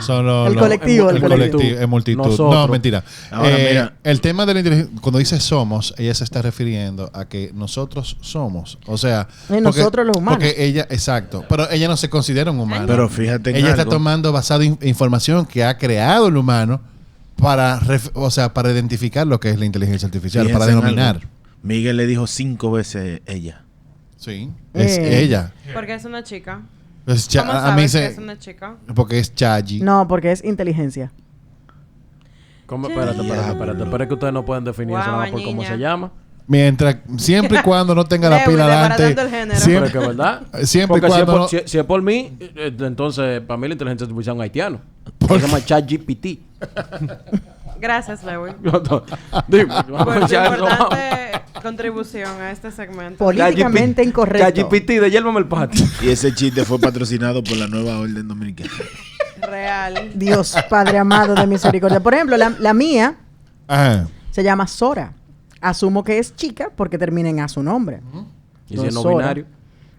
son el colectivo. El multitud. Nosotros. No, mentira. Ahora, el tema de la inteligencia, cuando dice somos, ella se está refiriendo a que nosotros somos. O sea, nosotros los humanos. Porque ella, exacto. Pero ella no se considera un humano. Pero fíjate en ella algo. está tomando basado en información que ha creado el humano para identificar lo que es la inteligencia artificial, Fíjense para denominar. Miguel le dijo 5 veces ella. Sí, es ella. Porque es una chica. ¿Cómo sabes que es una chica? Porque es Chaji. No, porque es inteligencia. ¿Cómo? Espérate. Pero es que ustedes no pueden definir eso nada por cómo se llama. Mientras, siempre y cuando no tenga la pila adelante. Siempre que verdad. Siempre porque y cuando si es por mí, entonces para mí la inteligencia artificial es un haitiano. Se llama ChatGPT. Gracias, Lewin. Dime, por tu importante contribución a este segmento. Políticamente incorrecto. ChatGPT de Yelma el Patio. Y ese chiste fue patrocinado por la Nueva Orden Dominicana. Real. Dios Padre amado de misericordia. Por ejemplo, la mía Ajá. se llama Sora. Asumo que es chica porque termina en A su nombre. Y si es no Sora. binario.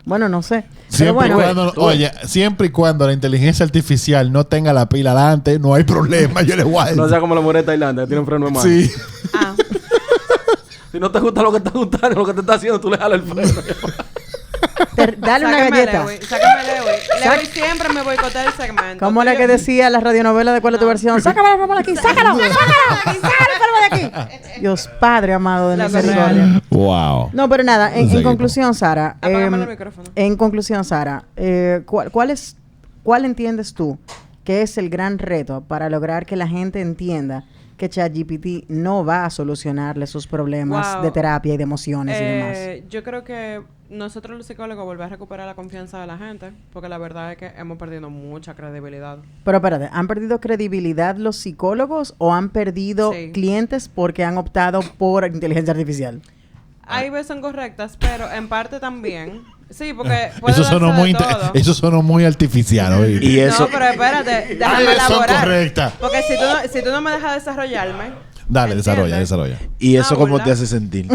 Bueno, no sé. Pero Siempre, bueno, y cuando, tú oye, siempre y cuando la inteligencia artificial no tenga la pila adelante, no hay problema. Yo le voy a decir. No sea como la mujer de Tailandia, que tiene un freno de mano. Sí. Ah, Si no te gusta lo que está gustando, lo que te está haciendo, tú le jalas el freno. dale una sácame galleta. Lewis, sácame Lewis. Lewis siempre me boicotea el segmento. Como la que decía la radionovela de cuál es tu versión. Sácamelo de aquí, sácalo de aquí. Dios Padre amado de La misericordia. Wow. No, pero nada, en Seguimos. conclusión, Sara. Apágame el micrófono. En conclusión, Sara, ¿cuál entiendes tú que es el gran reto para lograr que la gente entienda que ChatGPT no va a solucionarle sus problemas Wow. de terapia y de emociones y demás? Yo creo que nosotros los psicólogos volver a recuperar la confianza de la gente, porque la verdad es que hemos perdido mucha credibilidad. Pero espérate, ¿han perdido credibilidad los psicólogos o han perdido Sí. clientes porque han optado por inteligencia artificial? Hay veces correctas, pero en parte también. Sí, porque puede Eso darse sonó de muy, todo. eso sonó muy artificial, ¿oíste? Y eso, No, pero espérate, déjame Ay, son elaborar. correctas. Porque si tú no me dejas desarrollarme. Dale, desarrolla, ¿entiendes? desarrolla. y eso cómo Aula. te hace sentir.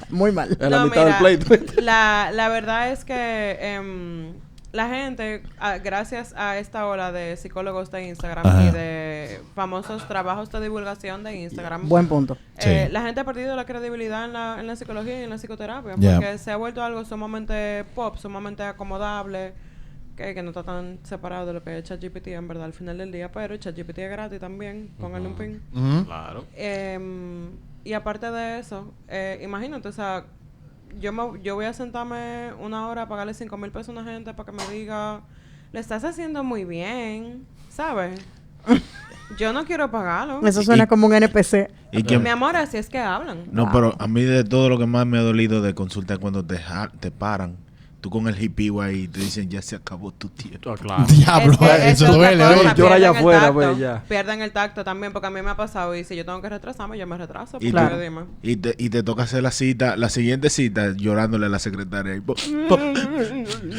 Muy mal. En la No, mitad mira, del pleito. la verdad es que la gente, gracias a esta ola de psicólogos de Instagram Ajá. y de famosos trabajos de divulgación de Instagram, Buen punto. Sí. la gente ha perdido la credibilidad en la psicología y en la psicoterapia, Ya. porque se ha vuelto algo sumamente pop, sumamente acomodable, que no está tan separado de lo que es ChatGPT en verdad al final del día, pero ChatGPT es gratis también, pónganle un pin. Ujú. Claro. Y aparte de eso, imagínate, o sea, yo voy a sentarme una hora a pagarle 5,000 pesos a una gente para que me diga, le estás haciendo muy bien, ¿sabes? Yo no quiero pagarlo. Eso suena como un NPC. Y que, Mi amor, así es que hablan. no, pero a mí de todo lo que más me ha dolido de consulta es cuando te paran. Tú con el hippie ahí y te dicen, ya se acabó tu tiempo. Ah, claro. Diablo, Es que eso es otra duele, cosa, oye. Llora allá pierden el afuera, tacto, pues, ya. Pierden el tacto también, porque a mí me ha pasado y si yo tengo que retrasarme, yo me retraso. Y, Porque tú- dime. y te toca hacer la cita, la siguiente cita, llorándole a la secretaria. Y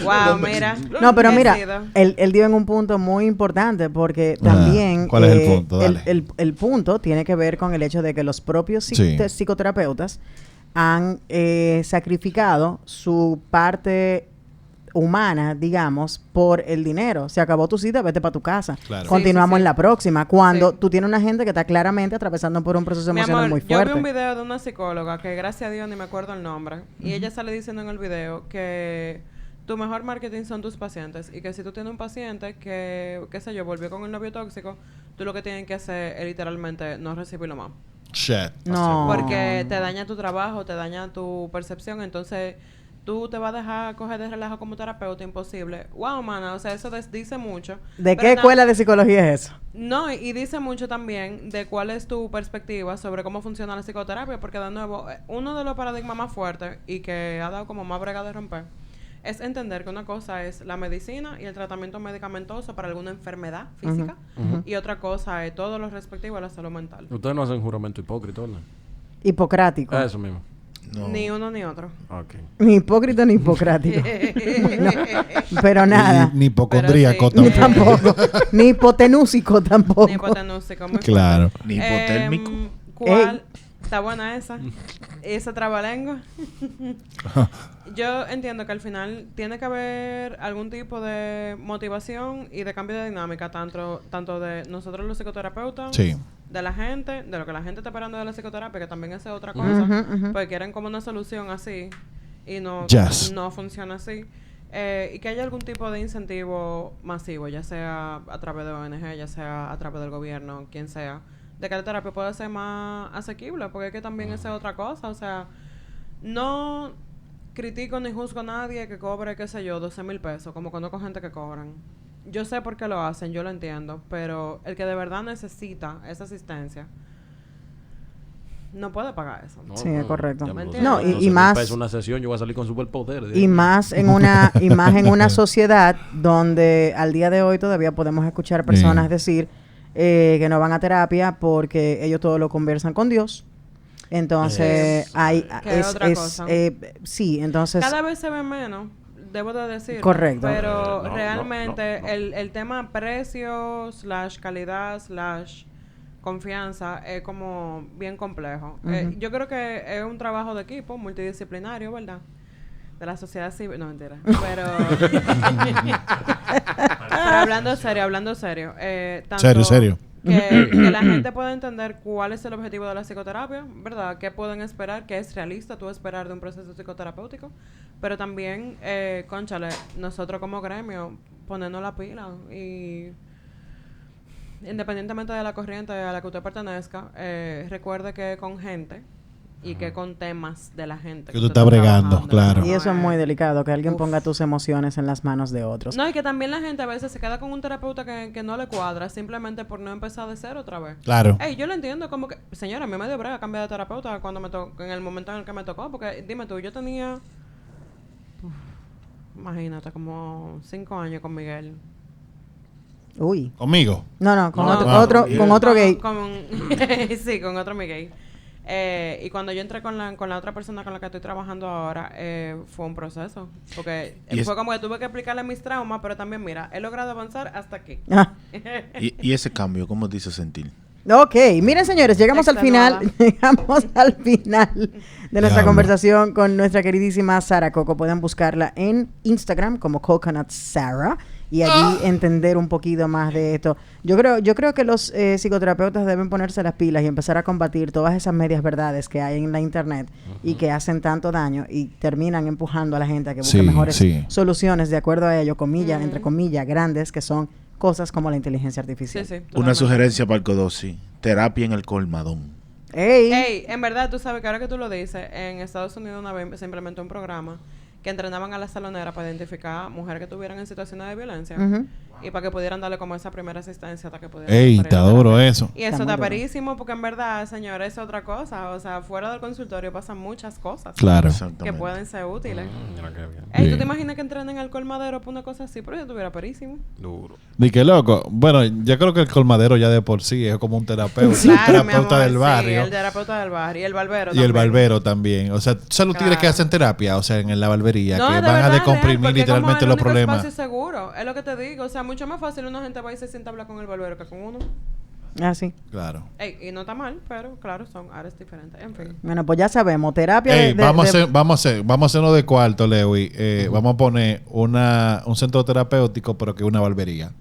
Wow, mira. No, pero he mira, sido. él dio en un punto muy importante porque también... ¿cuál es el punto? Dale. El punto tiene que ver con el hecho de que los propios Sí. psicoterapeutas han sacrificado su parte humana, digamos, por el dinero. Se acabó tu cita, vete para tu casa. Claro. Continuamos Sí, sí, sí. en la próxima. Cuando Sí. tú tienes una gente que está claramente atravesando por un proceso Mi emocional amor, muy yo fuerte. vi un video de una psicóloga que gracias a Dios ni me acuerdo el nombre y ella sale diciendo en el video que tu mejor marketing son tus pacientes y que si tú tienes un paciente que, qué sé yo, volvió con el novio tóxico, tú lo que tienes que hacer es literalmente no recibirlo más. Shit. No. Porque te daña tu trabajo, te daña tu percepción, entonces tú te vas a dejar coger de relajo como terapeuta, imposible. Wow, mana, o sea, eso dice mucho. ¿De Pero qué escuela de psicología es eso? No, y dice mucho también de cuál es tu perspectiva sobre cómo funciona la psicoterapia, porque de nuevo, uno de los paradigmas más fuertes y que ha dado como más brega de romper es entender que una cosa es la medicina y el tratamiento medicamentoso para alguna enfermedad física y otra cosa es todo lo respectivo a la salud mental. Ustedes no hacen juramento hipócrita, ¿verdad? Hipocrático. Eso mismo. no. Ni uno ni otro. Ok. Ni hipócrita ni hipocrático. No, pero nada. Ni hipocondríaco Pero Ni sí. tampoco. tampoco. Ni hipotenúsico tampoco. Ni hipotenúsico, muy Claro. Ni hipotérmico. ¿Cuál? Está buena esa. Esa trabalengua. Yo entiendo que al final tiene que haber algún tipo de motivación y de cambio de dinámica, tanto de nosotros los psicoterapeutas, Sí. de la gente, de lo que la gente está esperando de la psicoterapia, que también es otra cosa, porque quieren como una solución así y no, Yes. no funciona así. Y que haya algún tipo de incentivo masivo, ya sea a través de ONG, ya sea a través del gobierno, quien sea, de que la terapia pueda ser más asequible, porque es que también esa es otra cosa, o sea, no critico ni juzgo a nadie que cobre, qué sé yo, 12,000 pesos, como conozco gente que cobran. Yo sé por qué lo hacen, yo lo entiendo, pero el que de verdad necesita esa asistencia no puede pagar eso. Sí, es correcto. ya me No, lo sé. y 12,000 más- pesos una sesión, yo voy a salir con superpoderes. Y más en una sociedad donde al día de hoy todavía podemos escuchar personas Sí. decir que no van a terapia porque ellos todo lo conversan con Dios. Entonces, Es- hay Que es otra cosa. sí, entonces Cada vez se ve menos. debo de decir. Correcto. Pero No, realmente no. El tema precio / calidad / confianza es como bien complejo. Yo creo que es un trabajo de equipo multidisciplinario, ¿verdad? De la sociedad civil. No, mentira. Pero hablando serio. Tanto Serio. Que la gente pueda entender cuál es el objetivo de la psicoterapia, ¿verdad? ¿Qué pueden esperar? ¿Qué es realista tú esperar de un proceso psicoterapéutico? Pero también, cónchale, nosotros como gremio, ponernos la pila y independientemente de la corriente a la que usted pertenezca, recuerde que con gente y que con temas de la gente Que tú usted estás está bregando, trabajando. claro. Y eso es muy delicado, que alguien Uf. ponga tus emociones en las manos de otros. No, y que también la gente a veces se queda con un terapeuta que no le cuadra simplemente por no empezar de cero otra vez. Claro. Ey, yo lo entiendo como que, señora, a mí me dio brega cambiar de terapeuta cuando en el momento en el que me tocó, porque dime tú, yo tenía, imagínate, como 5 años con Miguel. Uy. ¿Conmigo? No, con No, otro gay. Sí, con otro Miguel. Y cuando yo entré con la otra persona con la que estoy trabajando ahora, fue un proceso. Porque fue como que tuve que explicarle mis traumas, pero también, mira, he logrado avanzar hasta aquí. Ah. ¿Y ese cambio, cómo te hizo sentir? Ok, miren señores, llegamos al final de nuestra Diablo. conversación con nuestra queridísima Sara Coco. Pueden buscarla en Instagram como Coconut Sara y allí entender un poquito más de esto. Yo creo que los psicoterapeutas deben ponerse las pilas y empezar a combatir todas esas medias verdades que hay en la internet y que hacen tanto daño y terminan empujando a la gente a que busque Sí, mejores sí. soluciones de acuerdo a ello, comillas, entre comillas, grandes, que son cosas como la inteligencia artificial. Sí, sí. Una totalmente. sugerencia para el Codosi. Terapia en el colmadón. ¡Ey! Ey, en verdad, tú sabes que ahora que tú lo dices, en Estados Unidos una vez se implementó un programa que entrenaban a las saloneras para identificar mujeres que estuvieran en situaciones de violencia Ujú. y para que pudieran darle como esa primera asistencia hasta que pudieran... Ey, para ir está a terapia. duro eso. Y eso Está está muy duro. perísimo porque en verdad, señores, es otra cosa. O sea, fuera del consultorio pasan muchas cosas Claro. que Exactamente. pueden ser útiles. Mira qué bien. Ey, ¿tú Bien. te imaginas que entrenen al colmadero por una cosa así? Pero yo estuviera perísimo. Duro. Di que loco. Bueno, yo creo que el colmadero ya de por sí es como un terapeuta. un Claro, mi terapeuta amor, del sí, barrio. el terapeuta del barrio. Y el barbero Y el también. barbero también. O sea, son los tigres que Claro. hacen terapia, o sea, en la barbería, No, que de van a verdad, decomprimir real, porque literalmente como los es el único problemas. espacio seguro, es lo que te digo. O sea, mucho más fácil una gente va y se sienta a hablar con el barbero que con uno. Ah, sí. Claro. Ey, y no está mal, pero claro, son áreas diferentes. En fin. Bueno, pues ya sabemos, terapia Ey, vamos de- a hacernos de cuarto, Lewy. Vamos a poner un centro terapéutico, pero que una barbería.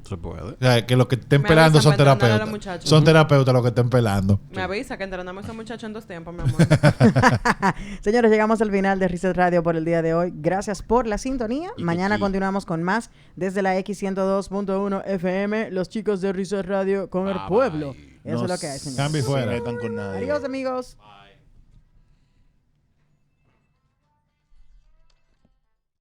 Se puede. O sea, que los que estén Me pelando avisan son para entrenarle a los terapeutas. muchachos. Son terapeutas los que estén pelando. Me avisa que entrenamos a ese muchacho en 2 tiempos, mi amor. Señores, llegamos al final de Reset Radio por el día de hoy. Gracias por la sintonía. Y Mañana aquí. continuamos con más desde la X102.1 FM. Los chicos de Reset Radio con el Bye, pueblo. bye. Eso es lo que hay, señores. Cambio y No se fuera. metan con nadie. Adiós, amigos. Bye.